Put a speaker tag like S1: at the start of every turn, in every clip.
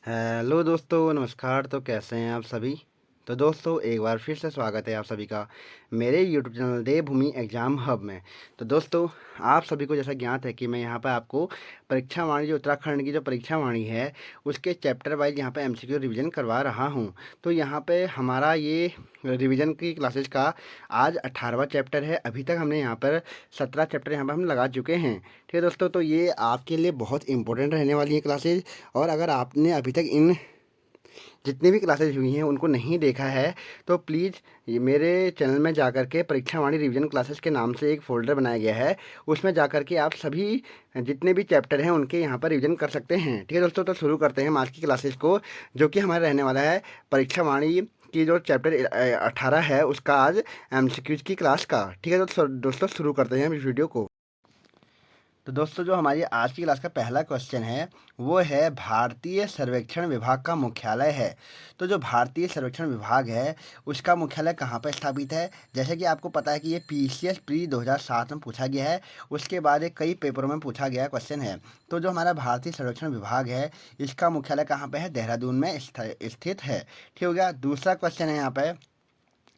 S1: Hello दोस्तों, नमस्कार। तो कैसे हैं आप सभी? तो दोस्तों, एक बार फिर से स्वागत है आप सभी का मेरे यूट्यूब चैनल देवभूमि एग्ज़ाम हब में। तो दोस्तों, आप सभी को जैसा ज्ञात है कि मैं यहाँ पर आपको परीक्षा वाणी जो उत्तराखंड की जो परीक्षा वाणी है उसके चैप्टर वाइज यहाँ पे एमसीक्यू रिवीजन करवा रहा हूँ। तो यहाँ पे हमारा ये रिवीजन की क्लासेस का आज 18वां चैप्टर है। अभी तक हमने यहाँ पर 17 चैप्टर यहाँ पर हम लगा चुके हैं। ठीक है दोस्तों, तो ये आपके लिए बहुत इंपॉर्टेंट रहने वाली है क्लासेज। और अगर आपने अभी तक इन जितनी भी क्लासेज हुई हैं उनको नहीं देखा है तो प्लीज़ ये मेरे चैनल में जा कर के परीक्षा वाणी रिवीजन क्लासेस के नाम से एक फ़ोल्डर बनाया गया है, उसमें जा कर के आप सभी जितने भी चैप्टर हैं उनके यहाँ पर रिवीजन कर सकते हैं। ठीक है दोस्तों, तो शुरू करते हैं हम आज की क्लासेस को, जो कि हमारा रहने वाला है परीक्षा वाणी की जो चैप्टर 18 है उसका आज एमसीक्यूज की क्लास का। ठीक है दोस्तों, शुरू करते हैं हम इस वीडियो को। तो दोस्तों, जो हमारी आज की क्लास का पहला क्वेश्चन है वो है भारतीय सर्वेक्षण विभाग का मुख्यालय है। तो जो भारतीय सर्वेक्षण विभाग है उसका मुख्यालय कहाँ पर स्थापित है? जैसे कि आपको पता है कि ये पीसीएस प्री 2007 में पूछा गया है, उसके बाद ये कई पेपरों में पूछा गया क्वेश्चन है। तो जो हमारा भारतीय सर्वेक्षण विभाग है इसका मुख्यालय कहाँ पर है? देहरादून में स्थित है। ठीक हो गया। दूसरा क्वेश्चन है यहाँ पर,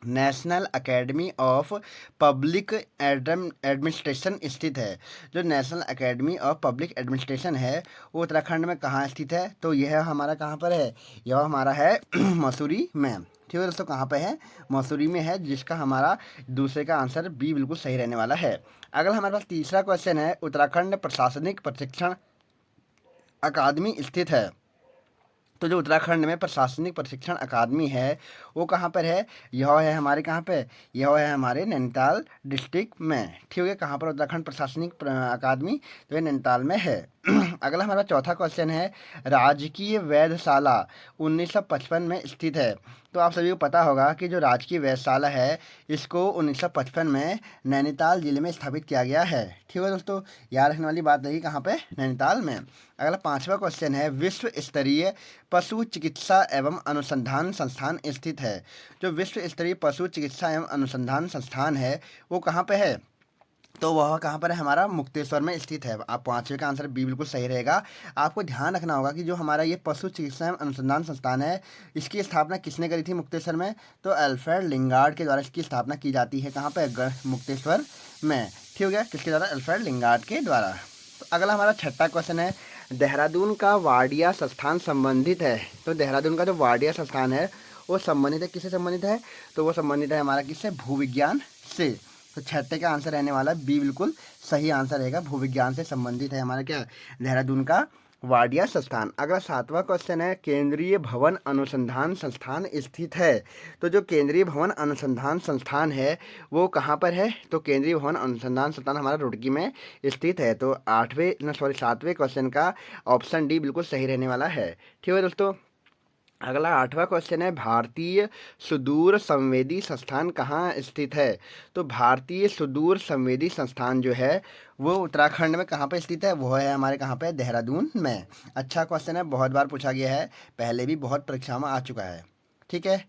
S1: national academy of public administration स्थित है। जो national academy of public administration है वो उत्तराखंड में कहाँ स्थित है? तो यह हमारा कहाँ पर है? यह हमारा है मसूरी में। ठीक है दोस्तों, कहाँ पे है? मसूरी में है, जिसका हमारा दूसरे का आंसर बी बिल्कुल सही रहने वाला है। अगला हमारे पास तीसरा क्वेश्चन है, उत्तराखंड प्रशासनिक प्रशिक्षण अकादमी स्थित है। तो जो उत्तराखंड में प्रशासनिक प्रशिक्षण अकादमी है वो कहाँ पर है? यह है हमारे कहाँ पे? यह है हमारे नैनीताल डिस्ट्रिक्ट में। ठीक है, कहाँ पर उत्तराखंड प्रशासनिक अकादमी? तो ये नैनीताल में है। अगला हमारा चौथा क्वेश्चन है, राजकीय वेधशाला 1955 में स्थित है। तो आप सभी को पता होगा कि जो राजकीय वेधशाला है इसको 1955 में नैनीताल जिले में स्थापित किया गया है। ठीक है दोस्तों, याद रखने वाली बात रही, कहाँ पे? नैनीताल में। अगला पांचवा क्वेश्चन है, विश्व स्तरीय पशु चिकित्सा एवं अनुसंधान संस्थान स्थित है। जो विश्व स्तरीय पशु चिकित्सा एवं अनुसंधान संस्थान है वो कहाँ पे है? तो वह कहाँ पर है? हमारा मुक्तेश्वर में स्थित है। आप पाँचवें का आंसर बी बिल्कुल सही रहेगा। आपको ध्यान रखना होगा कि जो हमारा ये पशु चिकित्सा एवं अनुसंधान संस्थान है इसकी स्थापना किसने करी थी मुक्तेश्वर में? तो अल्फ्रेड लिंगार्ड के द्वारा इसकी स्थापना की जाती है। कहाँ पर? मुक्तेश्वर में। ठीक हो गया, किसके द्वारा? अल्फ्रेड लिंगार्ड के द्वारा। तो अगला हमारा छठा क्वेश्चन है, देहरादून का वाडिया संस्थान संबंधित है। तो देहरादून का जो वाडिया संस्थान है वो संबंधित है, किससे संबंधित है? तो वो संबंधित है हमारा किससे? भूविज्ञान से। तो छठे का आंसर रहने वाला बी बिल्कुल सही आंसर रहेगा, भूविज्ञान से संबंधित है हमारा क्या? देहरादून का वाडिया संस्थान। अगला सातवां क्वेश्चन है, केंद्रीय भवन अनुसंधान संस्थान स्थित है। तो जो केंद्रीय भवन अनुसंधान संस्थान है वो कहाँ पर है? तो केंद्रीय भवन अनुसंधान संस्थान हमारा रुड़की में स्थित है। तो सातवें क्वेश्चन का ऑप्शन डी बिल्कुल सही रहने वाला है। ठीक है दोस्तों, अगला आठवां क्वेश्चन है, भारतीय सुदूर संवेदी संस्थान कहाँ स्थित है? तो भारतीय सुदूर संवेदी संस्थान जो है वो उत्तराखंड में कहाँ पे स्थित है? वो है हमारे कहाँ पे? देहरादून में। अच्छा क्वेश्चन है, बहुत बार पूछा गया है, पहले भी बहुत परीक्षाओं में आ चुका है। ठीक है।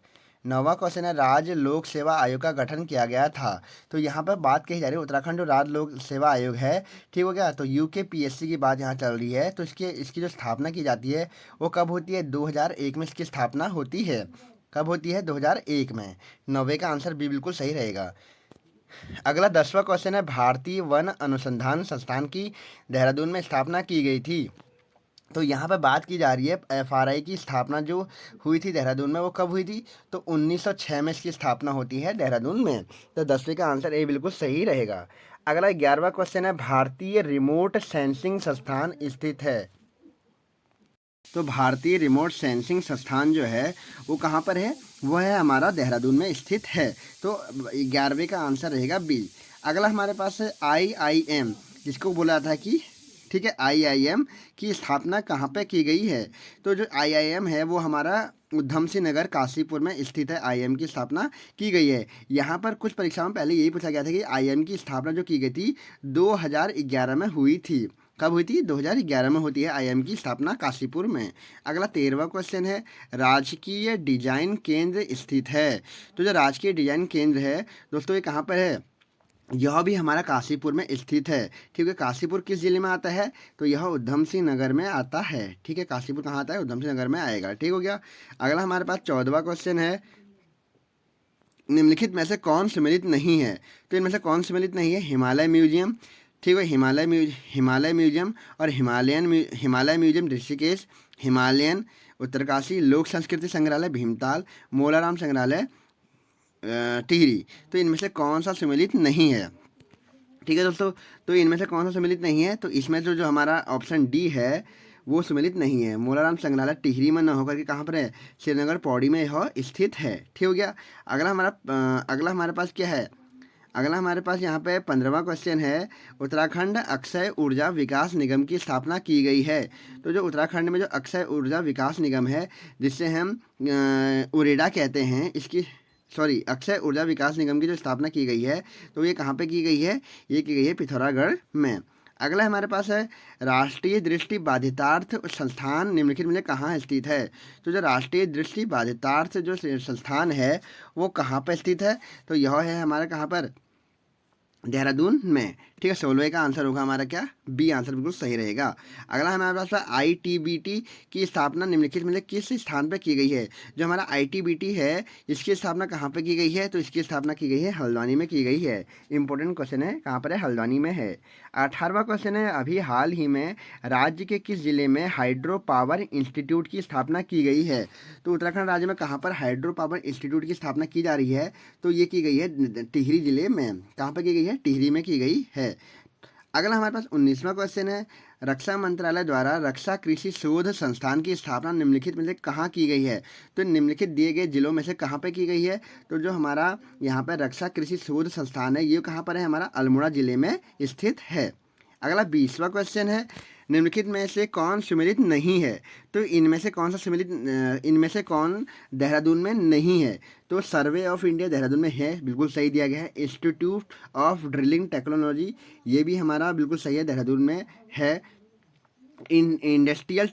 S1: नौवां क्वेश्चन है, राज्य लोक सेवा आयोग का गठन किया गया था। तो यहाँ पर बात कही जा रही है उत्तराखंड जो राज्य लोक सेवा आयोग है, ठीक हो गया, तो यूकेपीएससी की बात यहाँ चल रही है। तो इसकी जो स्थापना की जाती है वो कब होती है? 2001 में इसकी स्थापना होती है। कब होती है? 2001 में। नौवे का आंसर बी बिल्कुल सही रहेगा। अगला 10वां क्वेश्चन है, भारतीय वन अनुसंधान संस्थान की देहरादून में स्थापना की गई थी। तो यहाँ पे बात की जा रही है एफआरआई की स्थापना जो हुई थी देहरादून में वो कब हुई थी? तो 1906 में इसकी स्थापना होती है देहरादून में। तो 10वीं का आंसर ए बिल्कुल सही रहेगा। अगला 11वां क्वेश्चन है, भारतीय रिमोट सेंसिंग संस्थान स्थित है। तो भारतीय रिमोट सेंसिंग संस्थान जो है वो कहाँ पर है? वो है हमारा देहरादून में स्थित है। तो 11वें का आंसर रहेगा बी। अगला हमारे पास है आईआईएम, जिसको बोला था कि, ठीक है, आईआईएम की स्थापना कहाँ पे की गई है? तो जो आईआईएम है वो हमारा उधम सिंह नगर काशीपुर में स्थित है। आईआईएम की स्थापना की गई है। यहाँ पर कुछ परीक्षाओं में पहले यही पूछा गया था कि आईआईएम की स्थापना जो की गई थी 2011 में हुई थी। कब हुई थी? 2011 में होती है आईआईएम की स्थापना काशीपुर में। अगला 13वां क्वेश्चन है, राजकीय डिजाइन केंद्र स्थित है। तो जो राजकीय डिजाइन केंद्र है दोस्तों ये कहाँ पर है? यह भी हमारा काशीपुर में स्थित है। ठीक है, काशीपुर किस जिले में आता है? तो यह उधम सिंह नगर में आता है। ठीक है, काशीपुर कहाँ आता है? उधम सिंह नगर में आएगा। ठीक हो गया। अगला हमारे पास 14वां क्वेश्चन है, निम्नलिखित में से कौन सम्मिलित नहीं है? तो इनमें से कौन सम्मिलित नहीं है? हिमालय म्यूजियम, ठीक है, हिमालय म्यूजियम और हिमालय म्यूजियम ऋषिकेश, हिमालयन उत्तरकाशी, लोक संस्कृति संग्रहालय भीमताल, मोलाराम संग्रहालय टिहरी। तो इनमें से कौन सा सम्मिलित नहीं है? ठीक है दोस्तों, तो इनमें से कौन सा सम्मिलित नहीं है? तो इसमें जो जो हमारा ऑप्शन डी है वो सम्मिलित नहीं है। मोलाराम संग्रहालय टिहरी में न होकर के कहाँ पर है? श्रीनगर पौड़ी में यह स्थित है। ठीक हो गया। अगला हमारे पास क्या है? अगला हमारे पास यहाँ पे 15वां क्वेश्चन है, उत्तराखंड अक्षय ऊर्जा विकास निगम की स्थापना की गई है। तो जो उत्तराखंड में जो अक्षय ऊर्जा विकास निगम है, जिससे हम उरेडा कहते हैं, इसकी अक्षय ऊर्जा विकास निगम की जो स्थापना की गई है, तो ये कहाँ पे की गई है? ये की गई है पिथौरागढ़ में। अगला हमारे पास है, राष्ट्रीय दृष्टि बाधितार्थ संस्थान निम्नलिखित में से कहाँ स्थित है? तो जो राष्ट्रीय दृष्टि बाधितार्थ जो संस्थान है वो कहाँ पर स्थित है? तो यह है हमारा कहाँ पर? देहरादून में। ठीक है, 16वें का आंसर होगा हमारा क्या? बी आंसर बिल्कुल सही रहेगा। अगला हमारे पास है, आईटीबीटी की स्थापना निम्नलिखित में से किस स्थान पर की गई है? जो हमारा आईटीबीटी है इसकी स्थापना कहाँ पर की गई है? तो इसकी स्थापना की गई है हल्द्वानी में की गई है। इंपॉर्टेंट क्वेश्चन है, कहाँ पर है? हल्द्वानी में है। 18वां क्वेश्चन है, अभी हाल ही में राज्य के किस जिले में हाइड्रो पावर इंस्टीट्यूट की स्थापना की गई है? तो उत्तराखंड राज्य में कहाँ पर हाइड्रो पावर इंस्टीट्यूट की स्थापना की जा रही है? तो ये की गई है टिहरी जिले में। कहाँ पर की गई है? टिहरी में की गई है। अगला हमारे पास 19वां क्वेश्चन है, रक्षा मंत्रालय द्वारा रक्षा कृषि शोध संस्थान की स्थापना निम्नलिखित में से कहाँ की गई है? तो निम्नलिखित दिए गए जिलों में से कहाँ पे की गई है? तो जो हमारा यहाँ पर रक्षा कृषि शोध संस्थान है ये कहाँ पर है? हमारा अल्मोड़ा जिले में स्थित है। अगला 20वां क्वेश्चन है, निम्नलिखित में से कौन सम्मिलित नहीं है? तो इनमें से कौन सा इनमें से कौन देहरादून में नहीं है? तो सर्वे ऑफ इंडिया देहरादून में है, बिल्कुल सही दिया गया है। इंस्टीट्यूट ऑफ ड्रिलिंग टेक्नोलॉजी ये भी हमारा बिल्कुल सही है, देहरादून में है। इंडस्ट्रियल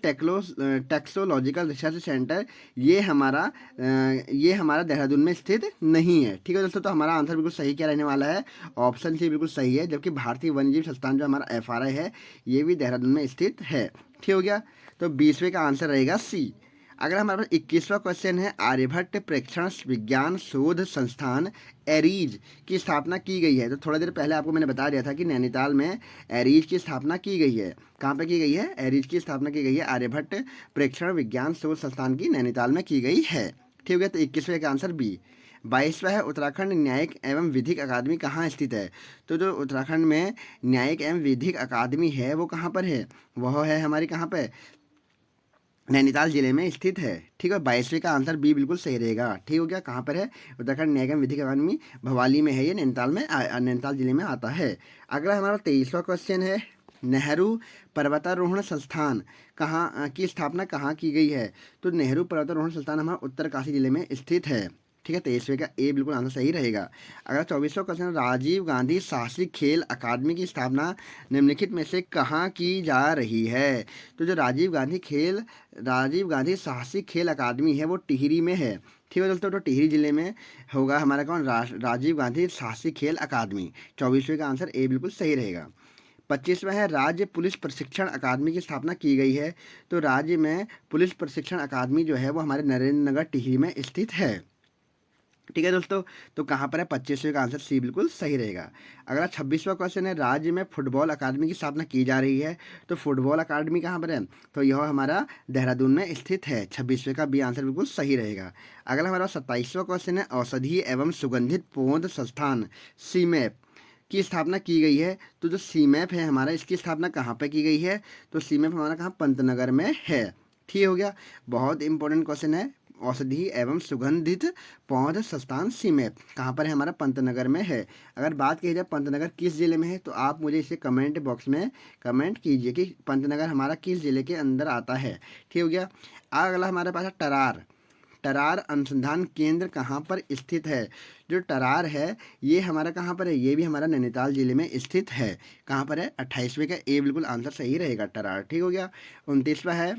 S1: टेक्सोलॉजिकल रिसर्च सेंटर ये हमारा देहरादून में स्थित नहीं है। ठीक है दोस्तों, तो हमारा आंसर बिल्कुल सही क्या रहने वाला है? ऑप्शन सी बिल्कुल सही है। जबकि भारतीय वन्यजीव संस्थान जो हमारा FRI है ये भी देहरादून में स्थित है। ठीक हो गया, तो 20वें का आंसर रहेगा सी। अगर हमारे पास 21वां क्वेश्चन है, आर्यभट्ट प्रेक्षण विज्ञान शोध संस्थान एरीज की स्थापना की गई है। तो थोड़ा देर पहले आपको मैंने बता दिया था कि नैनीताल में एरीज की स्थापना की गई है। कहाँ पे की गई है? एरीज की स्थापना की गई है आर्यभट्ट प्रेक्षण विज्ञान शोध संस्थान की नैनीताल में की गई है। ठीक है, तो 21वें का आंसर बी। 22वां है, उत्तराखंड न्यायिक एवं विधिक अकादमी कहाँ स्थित है? तो जो उत्तराखंड में न्यायिक एवं विधिक अकादमी है वो कहाँ पर है? वह है हमारी कहाँ पर? नैनीताल जिले में स्थित है। ठीक है, 22वें का आंसर बी बिल्कुल सही रहेगा। ठीक हो गया, कहाँ पर है? उत्तराखंड न्यायिक एवं विधिक अकादमी भवाली में है, ये नैनीताल जिले में आता है। अगला हमारा 23वां क्वेश्चन है, नेहरू पर्वतारोहण संस्थान कहाँ की स्थापना कहाँ की गई है? तो नेहरू पर्वतारोहण संस्थान हमारा उत्तरकाशी जिले में स्थित है। ठीक है, 23वें का ए बिल्कुल आंसर सही रहेगा। अगर 24वां क्वेश्चन, राजीव गांधी साहसिक खेल अकादमी की स्थापना निम्नलिखित में से कहाँ की जा रही है? तो जो राजीव गांधी साहसिक खेल अकादमी है वो टिहरी में है। ठीक है दोस्तों, तो टिहरी जिले में होगा हमारा कौन? राजीव गांधी साहसिक खेल अकादमी। 24वें का आंसर ए बिल्कुल सही रहेगा। 25वां है, राज्य पुलिस प्रशिक्षण अकादमी की स्थापना की गई है। तो राज्य में पुलिस प्रशिक्षण अकादमी जो है वो हमारे नरेंद्र नगर टिहरी में स्थित है। ठीक है दोस्तों, तो कहाँ पर है? 25वें का आंसर सी बिल्कुल सही रहेगा। अगला 26वां क्वेश्चन है, राज्य में फुटबॉल अकादमी की स्थापना की जा रही है। तो फुटबॉल अकादमी कहाँ पर है? तो यह हमारा देहरादून में स्थित है। 26वें का बी आंसर बिल्कुल सही रहेगा। अगला हमारा 27वां क्वेश्चन है, औषधीय एवं सुगंधित पौध संस्थान सीमैप की स्थापना की गई है। तो जो सीमैप है हमारा, इसकी स्थापना कहाँ पर की गई है? तो सीमैप हमारा कहाँ? पंतनगर में है। ठीक हो गया, बहुत इंपॉर्टेंट क्वेश्चन है। औषधि एवं सुगंधित पौध संस्थान सीमैप कहाँ पर है? हमारा पंतनगर में है। अगर बात की जाए पंतनगर किस जिले में है, तो आप मुझे इसे कमेंट बॉक्स में कमेंट कीजिए कि पंतनगर हमारा किस जिले के अंदर आता है। ठीक हो गया। अगला हमारे पास है टरार अनुसंधान केंद्र कहाँ पर स्थित है? जो टरार है ये हमारा कहाँ पर है? ये भी हमारा नैनीताल जिले में स्थित है। कहाँ पर है? 28वें का ए बिल्कुल आंसर सही रहेगा, टरार। ठीक हो गया। 29वां है,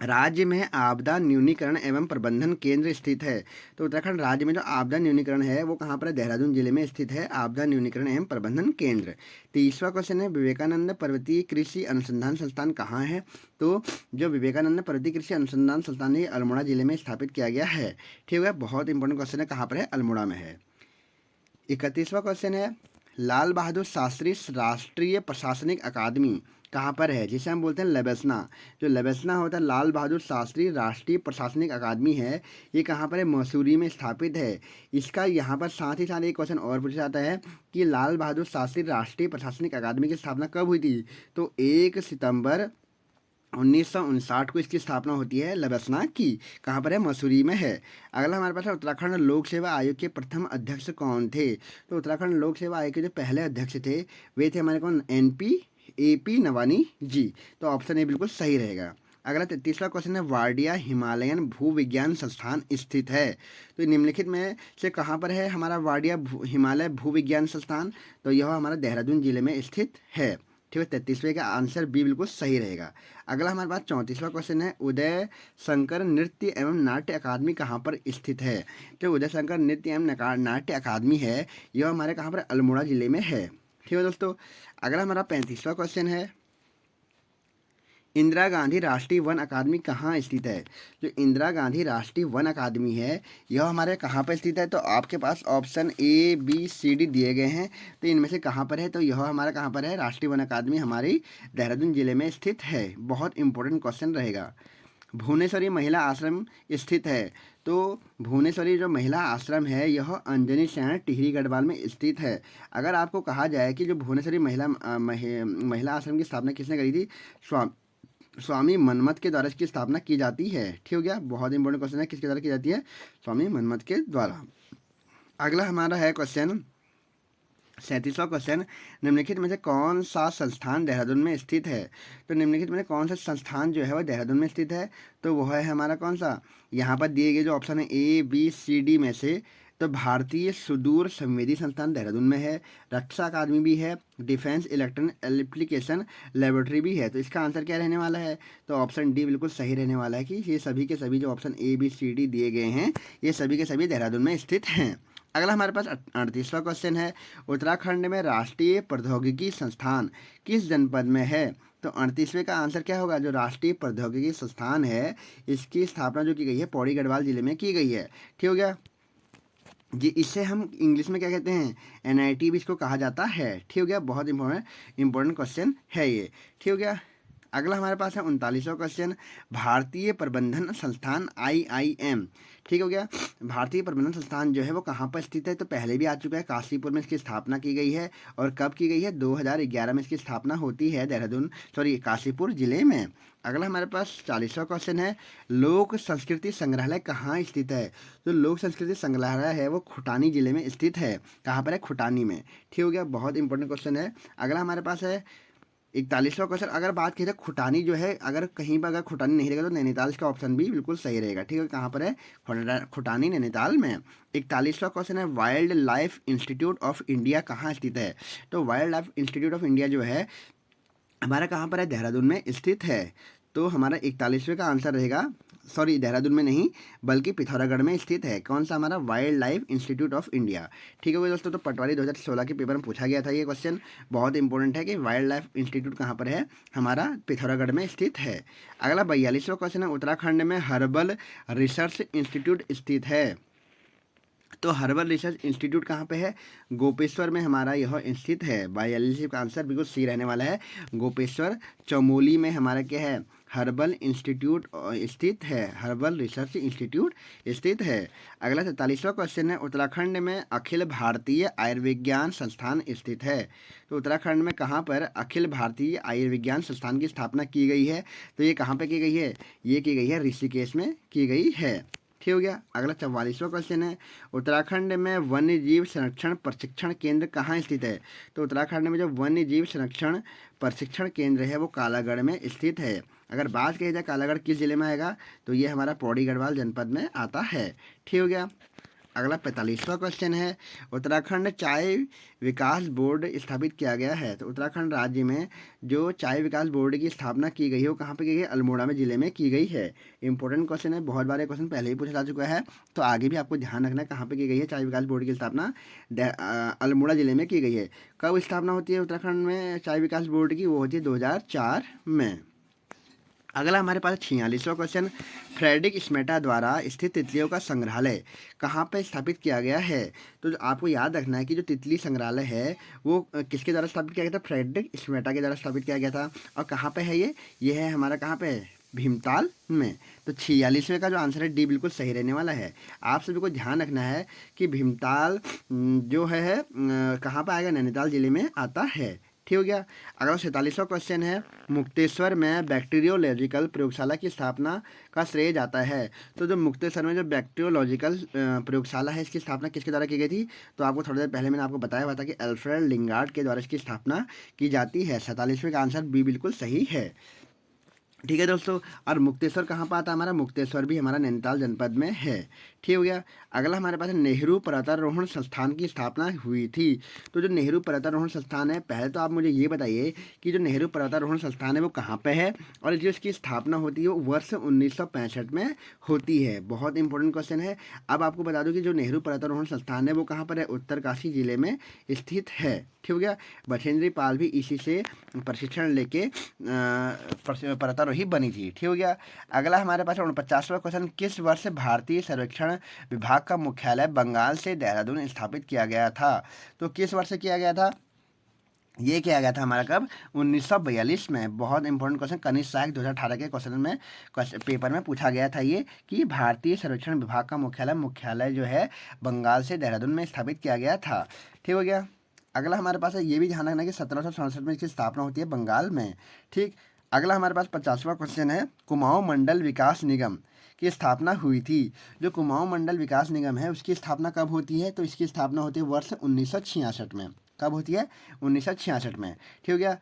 S1: राज्य में आपदा न्यूनीकरण एवं प्रबंधन केंद्र स्थित है। तो उत्तराखंड राज्य में जो आपदा न्यूनीकरण है वो कहाँ पर है? देहरादून जिले में स्थित है आपदा न्यूनीकरण एवं प्रबंधन केंद्र। 30वां क्वेश्चन है, विवेकानंद पर्वतीय कृषि अनुसंधान संस्थान कहाँ है? तो जो विवेकानंद पर्वतीय कृषि अनुसंधान संस्थान है अल्मोड़ा जिले में स्थापित किया गया है। ठीक है, बहुत इंपॉर्टेंट क्वेश्चन है, कहाँ पर है? अल्मोड़ा में है। 31वां क्वेश्चन है, लाल बहादुर शास्त्री राष्ट्रीय प्रशासनिक अकादमी कहाँ पर है? जिसे हम बोलते हैं लेबेसना। जो लेबेसना होता है लाल बहादुर शास्त्री राष्ट्रीय प्रशासनिक अकादमी है, ये कहाँ पर है? मसूरी में स्थापित है। इसका यहाँ पर साथ ही साथ एक क्वेश्चन और पूछा जाता है कि लाल बहादुर शास्त्री राष्ट्रीय प्रशासनिक अकादमी की स्थापना कब हुई थी? तो 1 सितंबर 1959 को इसकी स्थापना होती है लेबेसना की। कहाँ पर है? मसूरी में है। अगला हमारे पास है, उत्तराखंड लोक सेवा आयोग के प्रथम अध्यक्ष कौन थे? तो उत्तराखंड लोक सेवा आयोग के जो पहले अध्यक्ष थे वे थे हमारे कौन? AP नवानी जी। तो ऑप्शन ए बिल्कुल सही रहेगा। अगला 33वां क्वेश्चन है, वाडिया हिमालयन भूविज्ञान संस्थान स्थित है। तो निम्नलिखित में से कहाँ पर है हमारा वाडिया हिमालय भूविज्ञान संस्थान? तो यह हमारा देहरादून जिले में स्थित है। ठीक है, 33वें का आंसर बी बिल्कुल सही रहेगा। अगला हमारे पास 34वां क्वेश्चन है, उदय शंकर नृत्य एवं नाट्य अकादमी कहाँ पर स्थित है? तो उदय शंकर नृत्य एवं नाट्य अकादमी है, यह हमारे कहाँ पर? अल्मोड़ा जिले में है। ठीक है दोस्तों, अगला हमारा 35वां क्वेश्चन है, इंदिरा गांधी राष्ट्रीय वन अकादमी कहाँ स्थित है? जो इंदिरा गांधी राष्ट्रीय वन अकादमी है यह हमारे कहाँ पर स्थित है? तो आपके पास option A B C D दिए गए हैं, तो इनमें से कहाँ पर है? तो यह हमारा कहाँ पर है? राष्ट्रीय वन अकादमी हमारी देहरादून जिले में स्थित है। बहुत इंपॉर्टेंट क्वेश्चन रहेगा। भुवनेश्वरी महिला आश्रम स्थित है। तो भुवनेश्वरी जो महिला आश्रम है यह अंजनी शहर टिहरी गढ़वाल में स्थित है। अगर आपको कहा जाए कि जो भुवनेश्वरी महिला आश्रम की स्थापना किसने करी थी? स्वामी मनमथ के द्वारा इसकी स्थापना की जाती है। ठीक हो गया, बहुत इंपॉर्टेंट क्वेश्चन है, किसके द्वारा की जाती है? स्वामी मनमथ के द्वारा। अगला हमारा है क्वेश्चन 37वां क्वेश्चन, निम्नलिखित में से कौन सा संस्थान देहरादून में स्थित है? तो निम्नलिखित में कौन सा संस्थान जो है वह देहरादून में स्थित है? तो वह है हमारा कौन सा? यहाँ पर दिए गए जो ऑप्शन है A B C D में से, तो भारतीय सुदूर संवेदी संस्थान देहरादून में है, रक्षा अकादमी भी है, डिफेंस इलेक्ट्रॉनिक एप्लीकेशन लेबोरेटरी भी है। तो इसका आंसर क्या रहने वाला है? तो ऑप्शन डी बिल्कुल सही रहने वाला है कि ये सभी के सभी जो option A B C D दिए गए हैं ये सभी के सभी देहरादून में स्थित हैं। अगला हमारे पास 38वां क्वेश्चन है, उत्तराखंड में राष्ट्रीय प्रौद्योगिकी संस्थान किस जनपद में है? तो 38वें का आंसर क्या होगा? जो राष्ट्रीय प्रौद्योगिकी संस्थान है इसकी स्थापना जो की गई है पौड़ी गढ़वाल जिले में की गई है। ठीक हो गया जी, इससे हम इंग्लिश में क्या कहते हैं? NIT भी इसको कहा जाता है। ठीक हो गया, बहुत इंपॉर्टेंट क्वेश्चन है ये। ठीक हो गया, अगला हमारे पास है 39वां क्वेश्चन, भारतीय प्रबंधन संस्थान IIM। ठीक हो गया, भारतीय प्रबंधन संस्थान जो है वो कहाँ पर स्थित है? तो पहले भी आ चुका है, काशीपुर में इसकी स्थापना की गई है। और कब की गई है? 2011 में इसकी स्थापना होती है काशीपुर जिले में। अगला हमारे पास 40वां क्वेश्चन है, लोक संस्कृति संग्रहालय कहाँ स्थित है? जो लोक संस्कृति संग्रहालय है वो खुटानी जिले में स्थित है। कहाँ पर है? खुटानी में। ठीक हो गया, बहुत इंपॉर्टेंट क्वेश्चन है। अगला हमारे पास है 41वां क्वेश्चन, अगर बात की जाए खुटानी जो है, अगर कहीं पर अगर खुटानी नहीं रहेगा तो नैनीताल का ऑप्शन भी बिल्कुल सही रहेगा। ठीक है, कहाँ पर है? खुटानी नैनीताल में। 41वां क्वेश्चन है, wild life institute of India कहाँ स्थित है? तो wild life institute of India जो है हमारा कहाँ पर है? देहरादून में स्थित है। तो हमारा 41वें का आंसर रहेगा, सॉरी देहरादून में नहीं बल्कि पिथौरागढ़ में स्थित है। कौन सा? हमारा wild life institute of India. ठीक है दोस्तों, तो पटवारी 2016 के पेपर में पूछा गया था ये क्वेश्चन, बहुत इंपॉर्टेंट है कि वाइल्ड लाइफ इंस्टीट्यूट कहाँ पर है? हमारा पिथौरागढ़ में स्थित है। अगला 42वां क्वेश्चन है, उत्तराखंड में हर्बल रिसर्च इंस्टीट्यूट स्थित है। तो हर्बल रिसर्च इंस्टीट्यूट कहाँ पे है? गोपेश्वर में हमारा यह स्थित है। 42 का आंसर बिल्कुल सी रहने वाला है, गोपेश्वर चमोली में हमारा क्या है? हर्बल इंस्टीट्यूट स्थित है, हर्बल रिसर्च इंस्टीट्यूट स्थित है। अगला 43वां क्वेश्चन है, उत्तराखंड में अखिल भारतीय आयुर्विज्ञान संस्थान स्थित है। तो उत्तराखंड में कहाँ पर अखिल भारतीय आयुर्विज्ञान संस्थान की स्थापना की गई है? तो ये कहाँ पर की गई है? ये की गई है ऋषिकेश में की गई है। ठीक हो गया, अगला 44वां क्वेश्चन है, उत्तराखंड में वन्य जीव संरक्षण प्रशिक्षण केंद्र कहाँ स्थित है? तो उत्तराखंड में जो वन्य जीव संरक्षण प्रशिक्षण केंद्र है वो कालागढ़ में स्थित है। अगर बात की जाए कालागढ़ किस जिले में आएगा? तो ये हमारा पौड़ी गढ़वाल जनपद में आता है। ठीक हो गया, अगला 45वां क्वेश्चन है, उत्तराखंड चाय विकास बोर्ड स्थापित किया गया है। तो उत्तराखंड राज्य में जो चाय विकास बोर्ड की स्थापना की गई है वो कहाँ पे की गई है? अल्मोड़ा में ज़िले में की गई है। इंपॉर्टेंट क्वेश्चन है, बहुत बार क्वेश्चन पहले ही पूछा जा चुका है, तो आगे भी आपको ध्यान रखना है कहाँ पे की गई है चाय विकास बोर्ड की स्थापना। अल्मोड़ा ज़िले में की गई है। कब स्थापना होती है उत्तराखंड में चाय विकास बोर्ड की? वो होती है 2004 में। अगला हमारे पास 46वां क्वेश्चन, फ्रेडरिक स्मेटा द्वारा स्थित तितलियों का संग्रहालय कहाँ पर स्थापित किया गया है? तो आपको याद रखना है कि जो तितली संग्रहालय है वो किसके द्वारा स्थापित किया गया था? फ्रेडरिक स्मेटा के द्वारा स्थापित किया गया था। और कहाँ पे है ये है हमारा कहाँ पे है? भीमताल में। तो 46वें का जो आंसर है डी बिल्कुल सही रहने वाला है। आप सभी को ध्यान रखना है कि भीमताल जो है कहाँ पर आएगा? नैनीताल जिले में आता है। ठीक हो गया। अगला 47वां क्वेश्चन है, मुक्तेश्वर में बैक्टीरियोलॉजिकल प्रयोगशाला की स्थापना का श्रेय जाता है। तो जो मुक्तेश्वर में जो बैक्टीरियोलॉजिकल प्रयोगशाला है इसकी स्थापना किसके द्वारा की गई थी? तो आपको थोड़ी देर पहले मैंने आपको बताया हुआ था कि अल्फ्रेड लिंगार्ड के द्वारा इसकी स्थापना की जाती है। 47वें का आंसर बी बिल्कुल सही है। ठीक है दोस्तों। और मुक्तेश्वर कहाँ पर आता है हमारा? मुक्तेश्वर भी हमारा नैनीताल जनपद में है। ठीक हो गया। अगला हमारे पास नेहरू पर्वतारोहण संस्थान की स्थापना हुई थी। तो जो नेहरू पर्वतारोहण संस्थान है, पहले तो आप मुझे ये बताइए कि जो नेहरू पर्वतारोहण संस्थान है वो कहाँ पे है और जो इसकी स्थापना होती है वो वर्ष 1965 में होती है। बहुत इंपॉर्टेंट क्वेश्चन है। अब आपको बता दूं कि जो नेहरू पर्वतारोहण संस्थान है वो कहाँ पर है? उत्तरकाशी जिले में स्थित है। ठीक हो गया। बछेंद्री पाल भी इसी से प्रशिक्षण लेके पर्वतारोही बनी थी। ठीक हो गया। अगला हमारे पास 49वां क्वेश्चन, किस वर्ष भारतीय सर्वेक्षण विभाग का मुख्यालय बंगाल से देहरादून स्थापित किया गया था? तो किस वर्ष किया गया था? ये किया गया था हमारा कब? 1942 में। बहुत इंपॉर्टेंट क्वेश्चन, कनिष्ठ सहायक 2018 के क्वेश्चन में पेपर में पूछा गया था ये कि भारतीय सर्वेक्षण विभाग का मुख्यालय जो है बंगाल से देहरादून में स्थापित किया गया था। ठीक हो गया। अगला हमारे पास है, ये भी ध्यान रखना कि 1767 में इसकी स्थापना होती है बंगाल में। ठीक। अगला हमारे पास 50वां क्वेश्चन है, कुमाऊं मंडल विकास निगम की स्थापना हुई थी। जो कुमाऊं मंडल विकास निगम है उसकी स्थापना कब होती है? तो इसकी स्थापना होती है वर्ष 1966 में। कब होती है? 1966 में। ठीक हो गया।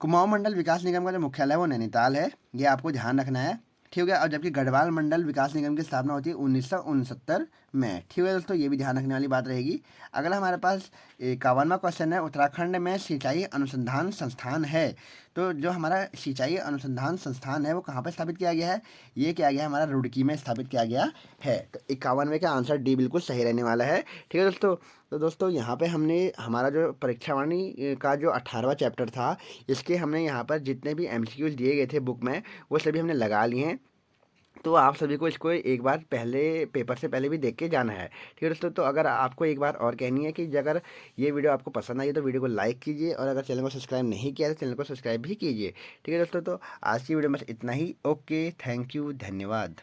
S1: कुमाऊं मंडल विकास निगम का जो मुख्यालय है वो नैनीताल है, ये आपको ध्यान रखना है। ठीक हो गया। और जबकि गढ़वाल मंडल विकास निगम की स्थापना होती है 1969 में। ठीक है दोस्तों, ये भी ध्यान रखने वाली बात रहेगी। अगला हमारे पास 51वां क्वेश्चन है, उत्तराखंड में सिंचाई अनुसंधान संस्थान है। तो जो हमारा सिंचाई अनुसंधान संस्थान है वो कहाँ पर स्थापित किया गया है? ये किया गया है हमारा रुड़की में स्थापित किया गया है। तो 51वें का आंसर डी बिल्कुल सही रहने वाला है। ठीक है दोस्तों। तो दोस्तों यहाँ पे हमने हमारा जो परीक्षावाणी का जो 18वां चैप्टर था इसके हमने यहाँ पर जितने भी एमसीक्यूज दिए गए थे बुक में वो सभी हमने लगा लिए हैं। तो आप सभी को इसको एक बार पहले पेपर से पहले भी देख के जाना है। ठीक है दोस्तों। तो अगर आपको एक बार और कहनी है कि अगर ये वीडियो आपको पसंद आई तो वीडियो को लाइक कीजिए और अगर चैनल को सब्सक्राइब नहीं किया तो चैनल को सब्सक्राइब भी कीजिए। ठीक है दोस्तों। तो आज की वीडियो में बस इतना ही। ओके, थैंक यू, धन्यवाद।